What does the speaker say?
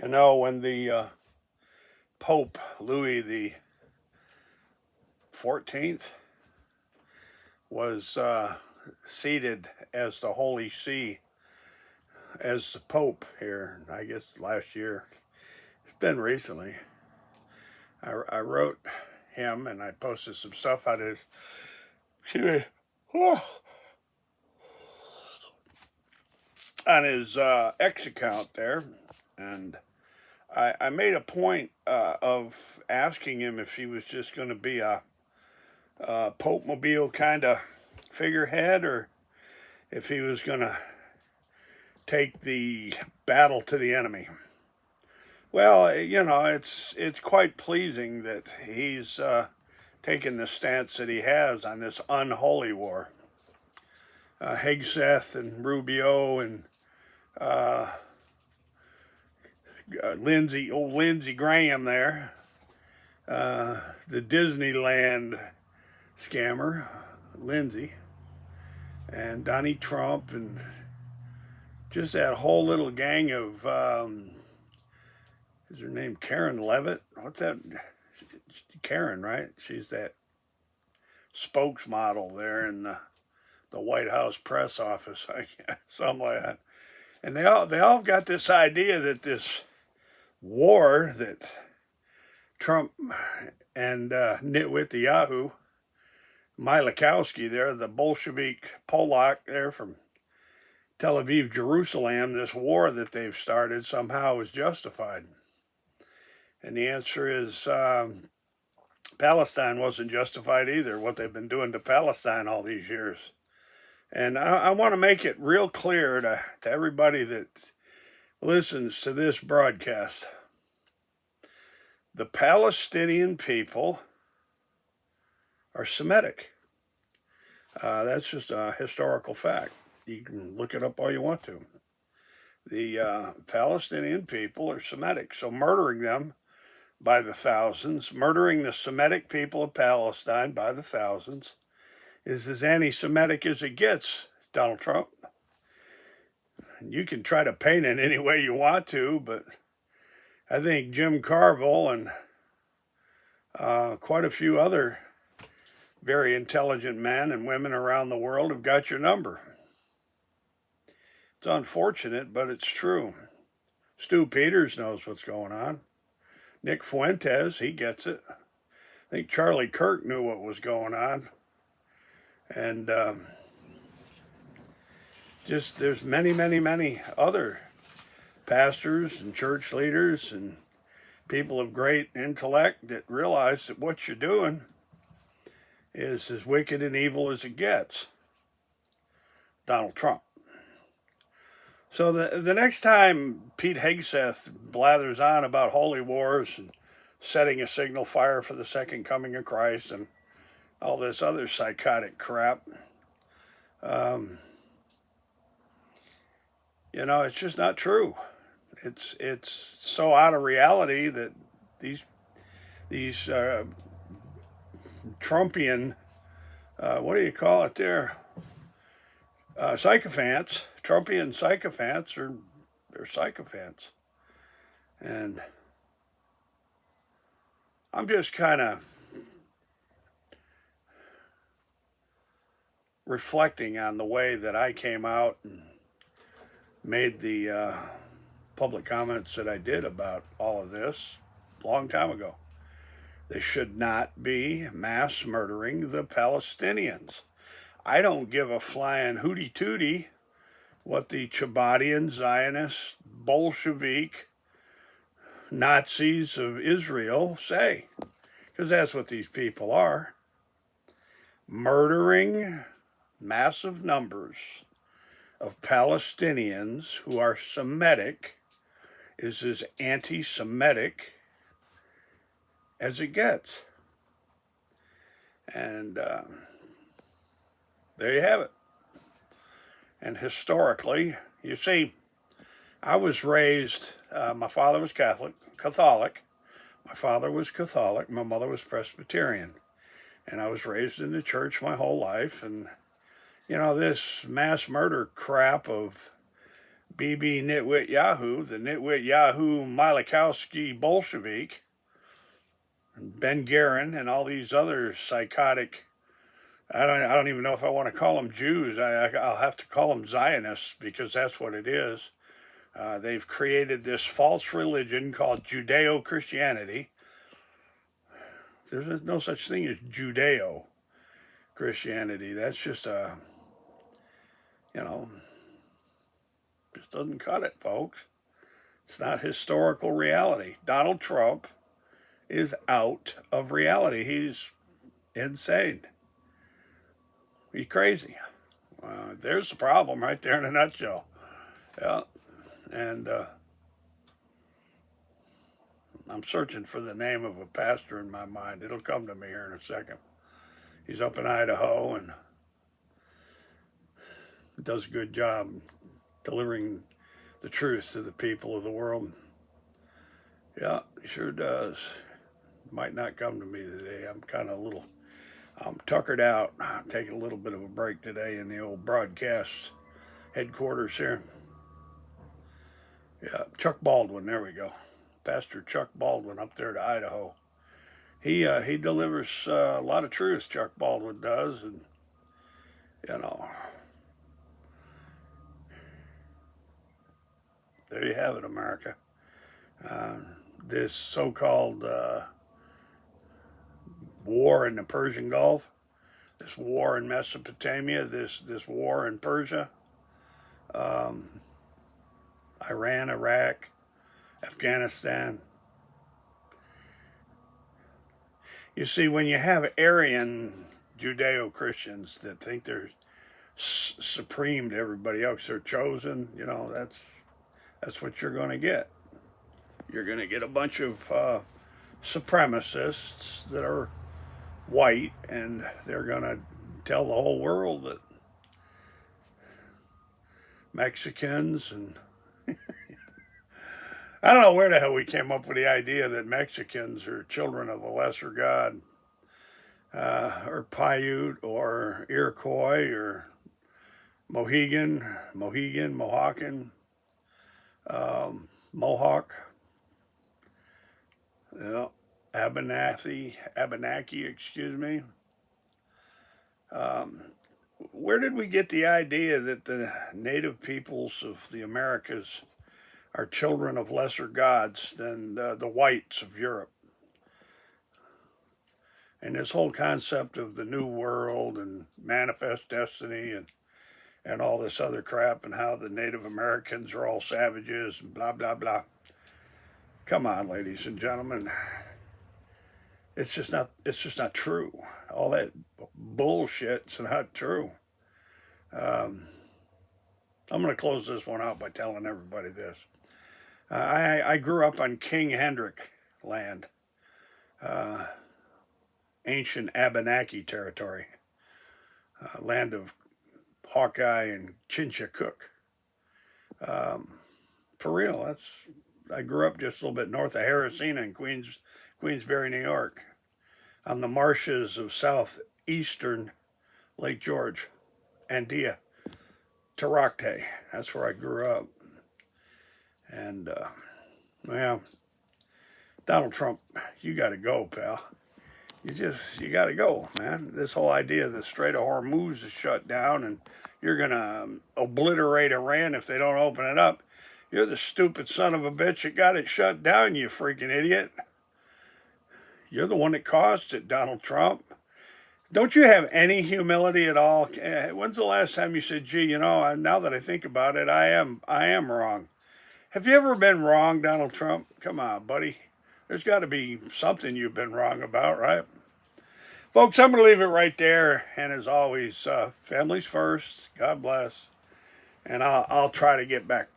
You know, when the Pope Louis the 14th was seated as the Holy See, as the Pope here, I guess last year, it's been recently, I wrote him and I posted some stuff on his, on his X account there, and I made a point of asking him if he was just going to be a Pope Mobile kind of figurehead, or if he was going to take the battle to the enemy. Well, you know, it's quite pleasing that he's taken the stance that he has on this unholy war. Hegseth and Rubio and uh, Lindsey Graham there, the Disneyland scammer, Lindsey, and Donnie Trump, and just that whole little gang of, is her name Karen Levitt? What's that? Karen, right? She's that spokesmodel there in the White House press office, I guess, something like that. And they all got this idea that this war that Trump and nitwit the Yahoo, Milakowski there, the Bolshevik Polak there from Tel Aviv, Jerusalem, this war that they've started somehow is justified. And the answer is Palestine wasn't justified either, what they've been doing to Palestine all these years. And I want to make it real clear to everybody that listens to this broadcast. The Palestinian people are Semitic. That's just a historical fact. You can look it up all you want to. The Palestinian people are Semitic, so murdering them by the thousands, murdering the Semitic people of Palestine by the thousands, is as anti-Semitic as it gets, Donald Trump. You can try to paint it any way you want to, but I think Jim Carville and quite a few other very intelligent men and women around the world have got your number. It's unfortunate, but it's true. Stu Peters knows what's going on. Nick Fuentes, he gets it. I think Charlie Kirk knew what was going on. And just there's many other pastors and church leaders and people of great intellect that realize that what you're doing is as wicked and evil as it gets. Donald Trump. So the next time Pete Hegseth blathers on about holy wars and setting a signal fire for the second coming of Christ and all this other psychotic crap, you know, it's just not true. It's so out of reality that these Trumpian, what do you call it there? Sycophants, Trumpian sycophants, they're sycophants. And I'm just kind of reflecting on the way that I came out and made the public comments that I did about all of this a long time ago. They should not be mass murdering the Palestinians. I don't give a flying hootie tootie what the Chabadian Zionist Bolshevik Nazis of Israel say, because that's what these people are. Murdering massive numbers of Palestinians who are Semitic is as anti-Semitic as it gets. And there you have it. And historically, you see, I was raised, my father was Catholic. My father was Catholic. My mother was Presbyterian. And I was raised in the church my whole life. And, you know, this mass murder crap of BB Nitwit Yahoo, the Nitwit Yahoo Milikowski Bolshevik, and Ben Guerin, and all these other psychotic. I don't even know if I want to call them Jews. I'll have to call them Zionists because that's what it is. They've created this false religion called Judeo-Christianity. There's no such thing as Judeo-Christianity. That's just just doesn't cut it, folks. It's not historical reality. Donald Trump is out of reality. He's insane. He's crazy. There's the problem right there in a nutshell. Yeah. And I'm searching for the name of a pastor in my mind. It'll come to me here in a second. He's up in Idaho and does a good job delivering the truth to the people of the world. Yeah, he sure does. Might not come to me today. I'm tuckered out. I'm taking a little bit of a break today in the old broadcast headquarters here. Yeah, Chuck Baldwin, there we go. Pastor Chuck Baldwin up there to Idaho. He delivers a lot of truth, Chuck Baldwin does, and there you have it, America. This so-called war in the Persian Gulf, this war in Mesopotamia, this war in Persia, Iran, Iraq, Afghanistan. You see, when you have Aryan Judeo-Christians that think they're supreme to everybody else, they're chosen, that's what you're going to get. You're going to get a bunch of supremacists that are white, and they're going to tell the whole world that Mexicans and I don't know where the hell we came up with the idea that Mexicans are children of a lesser god, or Paiute, or Iroquois, or Mohegan, Mohawk, Abenaki, excuse me. Where did we get the idea that the native peoples of the Americas are children of lesser gods than the whites of Europe? And this whole concept of the New World and manifest destiny and all this other crap, and how the Native Americans are all savages and blah, blah, blah. Come on, ladies and gentlemen. It's just not true. All that bullshit's not true. I'm going to close this one out by telling everybody this. I grew up on King Hendrick land, ancient Abenaki territory, land of Hawkeye and Chinchacook. For real, I grew up just a little bit north of Harrisina in Queensbury, New York, on the marshes of southeastern Lake George, Andia, Tarakte. That's where I grew up. And, Donald Trump, you got to go, pal. You got to go, man. This whole idea the Strait of Hormuz is shut down and you're going to obliterate Iran if they don't open it up. You're the stupid son of a bitch that got it shut down, you freaking idiot. You're the one that caused it, Donald Trump. Don't you have any humility at all? When's the last time you said, gee, now that I think about it, I am wrong? Have you ever been wrong, Donald Trump? Come on, buddy. There's got to be something you've been wrong about, right? Folks, I'm going to leave it right there. And as always, families first. God bless. And I'll try to get back.